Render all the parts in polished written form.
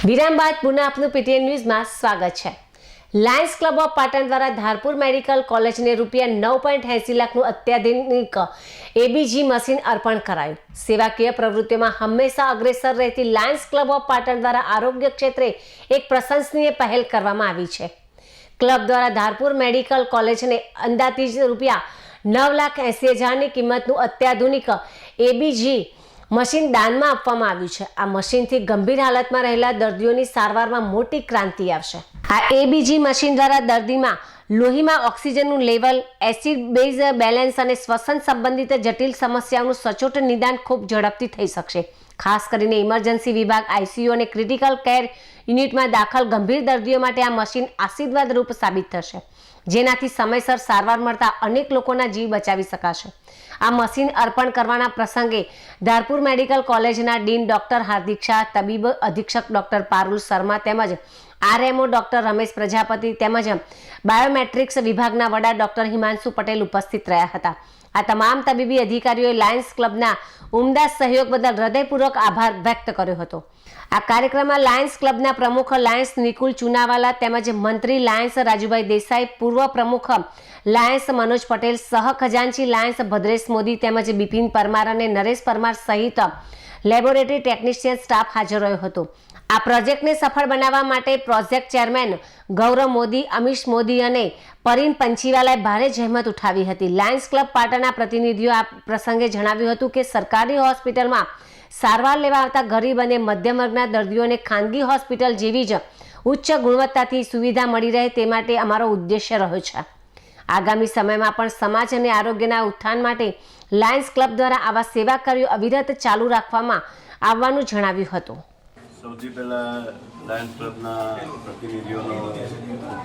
વિરામ બાદ પુનઃ આપનું પીટીએન ન્યૂઝમાં સ્વાગત છે। લાયન્સ ક્લબ ઓફ પાટણ દ્વારા ધારપુર મેડિકલ કોલેજને ₹9.80 લાખનું અત્યાધુનિક એબીજી મશીન અર્પણ કરાયું। સેવાકીય પ્રવૃત્તિઓમાં હંમેશા અગ્રેસર રહેતી લાયન્સ ક્લબ ઓફ પાટણ દ્વારા આરોગ્ય ક્ષેત્રે એક પ્રશંસનીય પહેલ કરવામાં આવી છે। ક્લબ દ્વારા ધારપુર મેડિકલ કોલેજને અંદાજિત ₹9,80,000ની કિંમતનું અત્યાધુનિક એબીજી મશીન દાનમાં આપવામાં આવ્યું છે। આ મશીનથી ગંભીર હાલતમાં રહેલા દર્દીઓની સારવારમાં મોટી ક્રાંતિ આવશે। આ એબીજી મશીન દ્વારા દર્દીમાં લોહીમાં ઓક્સિજનનું લેવલ, એસિડ બેઝ બેલેન્સ અને શ્વસન સંબંધિત જટિલ સમસ્યાઓનું સચોટ નિદાન ખૂબ ઝડપથી થઈ શકશે। ખાસ કરીને ઇમરજન્સી વિભાગ, આઈસીયુ અને ક્રિટિકલ કેર યુનિટમાં દાખલ ગંભીર દર્દીઓ માટે આ મશીન આશીર્વાદ રૂપ સાબિત થશે, જેનાથી સમયસર સારવાર મળતા અનેક લોકોના જીવ બચાવી શકાશે। આ મશીન અર્પણ કરવાના પ્રસંગે ધારપુર મેડિકલ કોલેજના ડીન ડોક્ટર હાર્દિક શાહ, તબીબ અધિક્ષક ડોક્ટર પારુલ શર્મા તેમજ આરએમઓ ડોક્ટર રમેશ પ્રજાપતિ તેમજ બાયોમેટ્રિક્સ વિભાગના વડા ડોક્ટર હિમાંશુ પટેલ ઉપસ્થિત રહ્યા હતા। આ તમામ તબીબી અધિકારીઓએ લાયન્સ ક્લબના ઉમદા સહયોગ બદલ હૃદયપૂર્વક આભાર વ્યક્ત કર્યો હતો। આ કાર્યક્રમમાં લાયન્સ ક્લબના પ્રમુખ લાયન્સ નિકુલ ચુનાવાલા તેમજ મંત્રી લાયન્સ રાજુભાઈ દેસાઈ, પૂર્વ પ્રમુખ લાયન્સ મનોજ પટેલ, સહ ખજાનચી લાયન્સ ભદ્રેશ મોદી તેમજ બિપિન પરમાર અને નરેશ પરમાર સહિત લેબોરેટરી ટેકનિશિયન સ્ટાફ હાજર રહ્યો હતો। આ પ્રોજેક્ટને સફળ બનાવવા માટે પ્રોજેક્ટ ચેરમેન ગૌરવ મોદી, અમીશ મોદી અને પરીન પંચીવાલાએ ભારે જહેમત ઉઠાવી હતી। લાયન્સ ક્લબ પાટણના પ્રતિનિધિઓ આ પ્રસંગે જણાવ્યું હતું કે સરકારી હોસ્પિટલમાં સારવાર લેવા આવતા ગરીબ અને મધ્યમ વર્ગના દર્દીઓને ખાનગી હોસ્પિટલ જેવી જ ઉચ્ચ ગુણવત્તાથી સુવિધા મળી રહે તે માટે અમારો ઉદ્દેશ્ય રહ્યો છે। આગામી સમયમાં પણ સમાજ અને આરોગ્યના ઉત્થાન માટે લાયન્સ ક્લબ દ્વારા આવા સેવા કાર્યો અવિરત ચાલુ રાખવામાં આવવાનું જણાવ્યું હતું। સૌથી પહેલાં લાયન્સ ક્લબના પ્રતિનિધિઓનો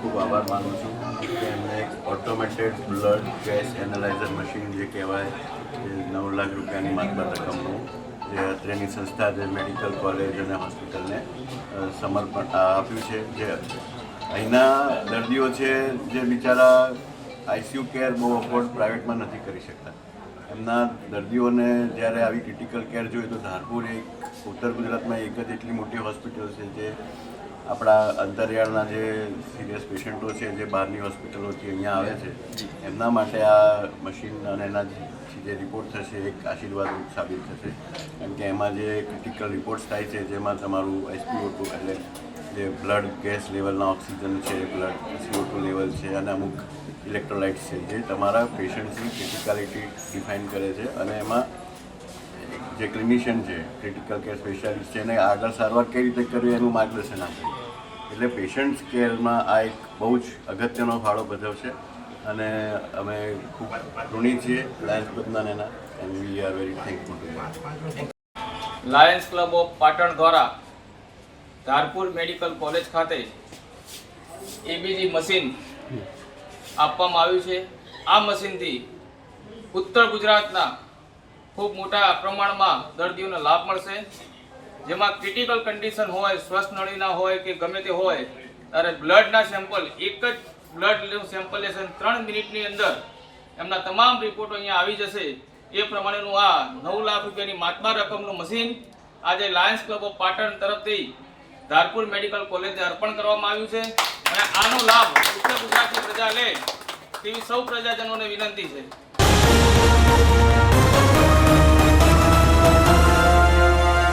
ખૂબ આભાર માનું છું કે એમને એક automated blood gas analyser machine જે કહેવાય એ 9 લાખ રૂપિયાની માતબર રકમનું જે અત્રેની સંસ્થા જે મેડિકલ કોલેજ અને હોસ્પિટલને સમર્પણ આપ્યું છે। જે અહીંના દર્દીઓ છે જે બિચારા આઈસીયુ કેર બહુ અફોર્ડ પ્રાઇવેટમાં નથી કરી શકતા, એમના દર્દીઓને જ્યારે આવી ક્રિટિકલ કેર જોઈએ તો ધારપુર એક ઉત્તર ગુજરાતમાં એક જ એટલી મોટી હોસ્પિટલ છે જે આપણા અંતરિયાળના જે સિરિયસ પેશન્ટો છે જે બહારની હોસ્પિટલોથી અહીંયા આવે છે એમના માટે આ મશીન અને એનાથી જે રિપોર્ટ થશે એક આશીર્વાદરૂપ સાબિત થશે, કેમ કે એમાં જે ક્રિટિકલ રિપોર્ટ્સ થાય છે જેમાં તમારું SpO2 એટલે જે બ્લડ ગેસ લેવલના ઓક્સિજન છે, બ્લડ CO2 લેવલ છે અને અમુક ઇલેક્ટ્રોલાઇટ્સ છે જે તમારા પેશન્ટ્સની ક્રિટિકાલિટી ડિફાઇન કરે છે અને એમાં જે ક્લિનિશિયન છે, ક્રિટિકલ કેર સ્પેશિયાલિસ્ટ છે એને આગળ સારવાર કઈ રીતે કરવી એનું માર્ગદર્શન આપે, એટલે પેશન્ટ્સ કેરમાં આ એક બહુ જ અગત્યનો ફાળો ભજવશે અને અમે ખૂબ ઋણી છીએ લાયન્સ ક્લબના એના and we are very thankful two Lions club of Patan દ્વારા ધારપુર મેડિકલ કોલેજ ખાતે એબીજી મશીન આપવામાં આવ્યું છે। આ મશીનથી ઉત્તર ગુજરાતના ખૂબ મોટા પ્રમાણમાં દર્દીઓને લાભ મળશે, જેમાં ક્રિટિકલ કન્ડિશન હોય, શ્વાસનળીના હોય કે ગમે તે હોય ત્યારે બ્લડના સેમ્પલ એક જ બ્લડ સેમ્પલ લેશન 3 મિનિટની અંદર એમના તમામ રિપોર્ટો અહીંયા આવી જશે। એ પ્રમાણેનું આ 9 લાખ રૂપિયાની માતબર રકમનું મશીન આજે લાયન્સ ક્લબ ઓફ પાટણ તરફથી ધારપુર મેડિકલ કોલેજને અર્પણ કરવામાં આવ્યું છે અને આનો લાભ ઉત્તર ગુજરાતની પ્રજા લે તેવી સૌ પ્રજાજનોને વિનંતી છે।